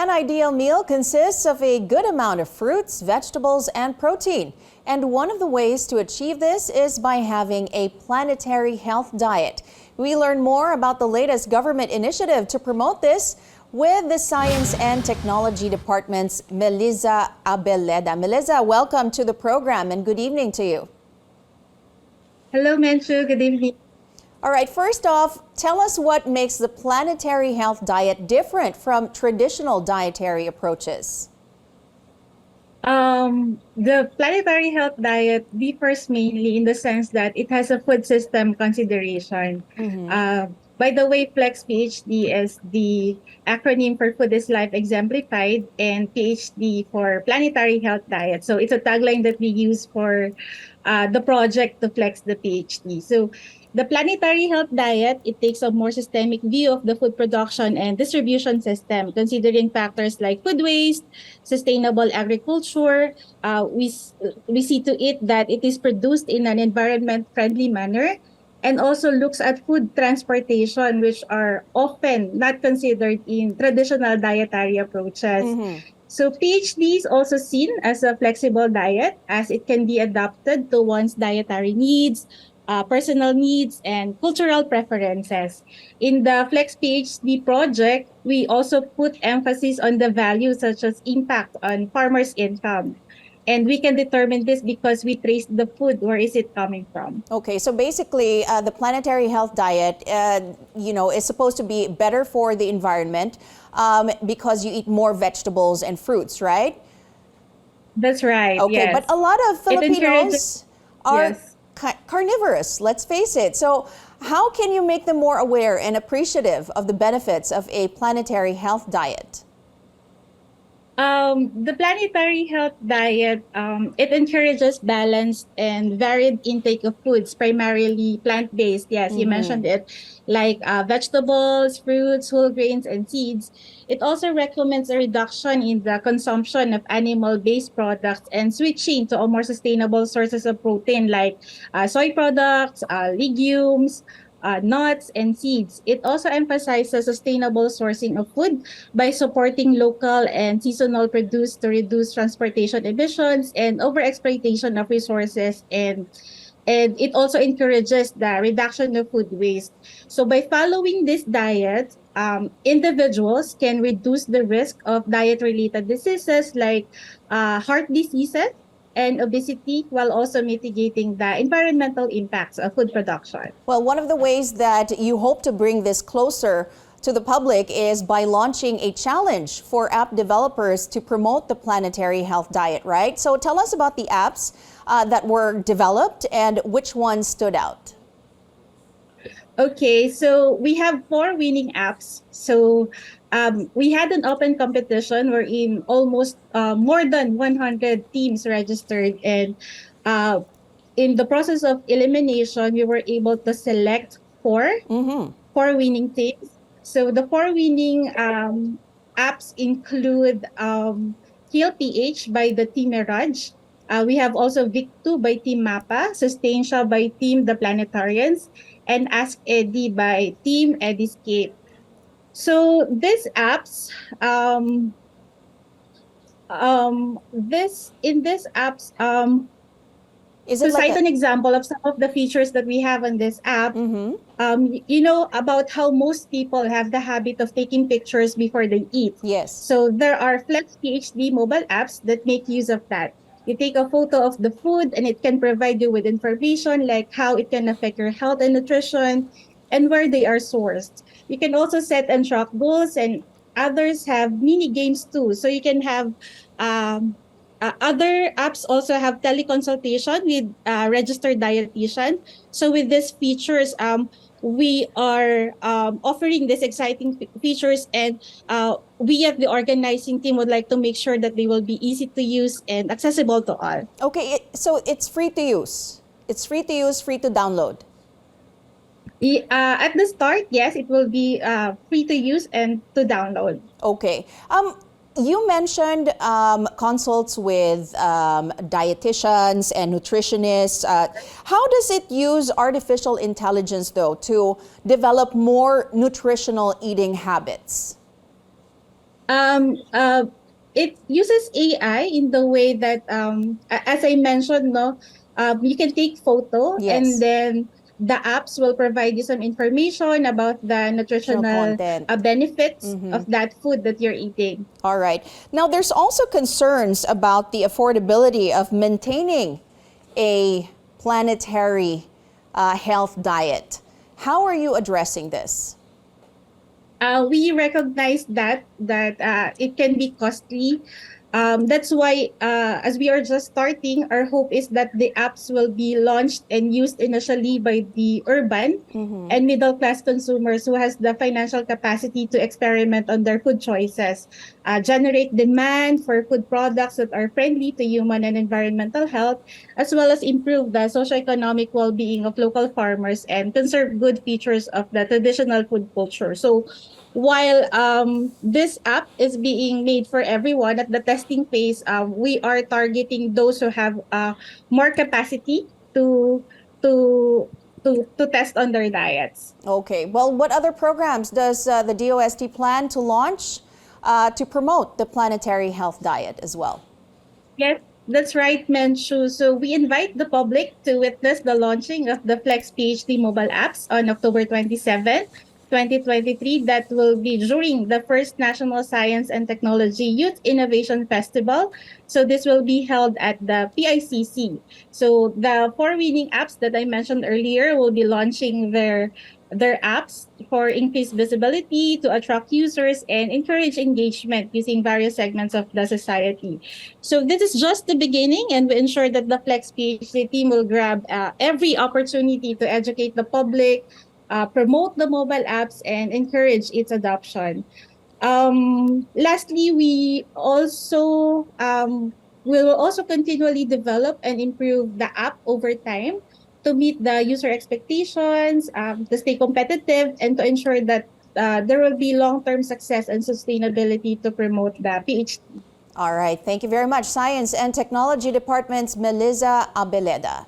An ideal meal consists of a good amount of fruits, vegetables, and protein. And one of the ways to achieve this is by having a planetary health diet. We learn more about the latest government initiative to promote this with the Science and Technology Department's Meliza Abeleda. Meliza, welcome to the program and good evening to you. Hello, Menchu. Good evening. All right, first off, tell us what makes the planetary health diet different from traditional dietary approaches. The planetary health diet differs mainly in the sense that it has a food system consideration. By the way, Flex PhD is the acronym for Food is Life Exemplified, and PhD for Planetary Health Diet. So it's a tagline that we use for the project to flex the PhD. So the planetary health diet, it takes a more systemic view of the food production and distribution system, considering factors like food waste, sustainable agriculture. We see to it that it is produced in an environment-friendly manner, and also looks at food transportation, which are often not considered in traditional dietary approaches. So PhD is also seen as a flexible diet, as it can be adapted to one's dietary needs, personal needs, and cultural preferences. In the Flex PhD project, we also put emphasis on the values such as impact on farmers' income. And we can determine this because we trace the food. Where is it coming from? Okay, so basically the planetary health diet, is supposed to be better for the environment because you eat more vegetables and fruits, right? That's right. Okay, yes. But a lot of Filipinos are Yes. carnivorous, let's face it. So how can you make them more aware and appreciative of the benefits of a planetary health diet? The planetary health diet, it encourages balanced and varied intake of foods, primarily plant-based. Yes, you mentioned it, like vegetables, fruits, whole grains, and seeds. It also recommends a reduction in the consumption of animal-based products and switching to a more sustainable sources of protein, like soy products, legumes, nuts, and seeds. It also emphasizes sustainable sourcing of food by supporting local and seasonal produce to reduce transportation emissions and overexploitation of resources, and it also encourages the reduction of food waste. So by following this diet, individuals can reduce the risk of diet-related diseases like heart diseases and obesity, while also mitigating the environmental impacts of food production. Well, one of the ways that you hope to bring this closer to the public is by launching a challenge for app developers to promote the planetary health diet, right? So tell us about the apps that were developed and which ones stood out. Okay, so we have 4 winning apps. So we had an open competition wherein almost more than 100 teams registered, and in the process of elimination, we were able to select 4 winning teams. So the 4 winning apps include Heal PH by the Team Mirage. We have also Vic2 by Team Mappa, Sustainsia by Team The Planetarians, and Ask Eddie by Team Ediscape. So these apps, Is to it like cite an example of some of the features that we have on this app, you know about how most people have the habit of taking pictures before they eat. Yes. So there are Flex PhD mobile apps that make use of that. You take a photo of the food and it can provide you with information like how it can affect your health and nutrition and where they are sourced. You can also set and track goals, and others have mini games too. So you can have other apps also have teleconsultation with registered dietitian. So with these features, we are offering these exciting features, and we at the organizing team would like to make sure that they will be easy to use and accessible to all. Okay, so it's free to use. It's free to use, free to download. At the start, yes, it will be free to use and to download. Okay. You mentioned consults with dietitians and nutritionists. How does it use artificial intelligence, though, to develop more nutritional eating habits? Um, uh, it uses AI in the way that, as I mentioned, no, you can take photo and Yes. then the apps will provide you some information about the Nutritional nutritional content. benefits of that food that you're eating. All right. Now, there's also concerns about the affordability of maintaining a planetary health diet. How are you addressing this? We recognize that it can be costly. That's why, as we are just starting, our hope is that the apps will be launched and used initially by the urban and middle class consumers who has the financial capacity to experiment on their food choices, generate demand for food products that are friendly to human and environmental health, as well as improve the socioeconomic well-being of local farmers and conserve good features of the traditional food culture. So while this app is being made for everyone at the testing phase, we are targeting those who have more capacity to to to test on their diets. Okay. Well, what other programs does the DOST plan to launch to promote the planetary health diet as well? Yes, that's right, Menshu. So we invite the public to witness the launching of the Flex PhD mobile apps on October 27, 2023. That will be during the first National Science and Technology Youth Innovation Festival. So this will be held at the PICC. So the four winning apps that I mentioned earlier will be launching their apps for increased visibility to attract users and encourage engagement using various segments of the society. So this is just the beginning, and we ensure that the Flex PhD team will grab every opportunity to educate the public, promote the mobile apps, and encourage its adoption. Lastly, we will also continually develop and improve the app over time to meet the user expectations, to stay competitive, and to ensure that there will be long-term success and sustainability to promote the PhD. All right. Thank you very much, Science and Technology Department's Meliza Abeleda.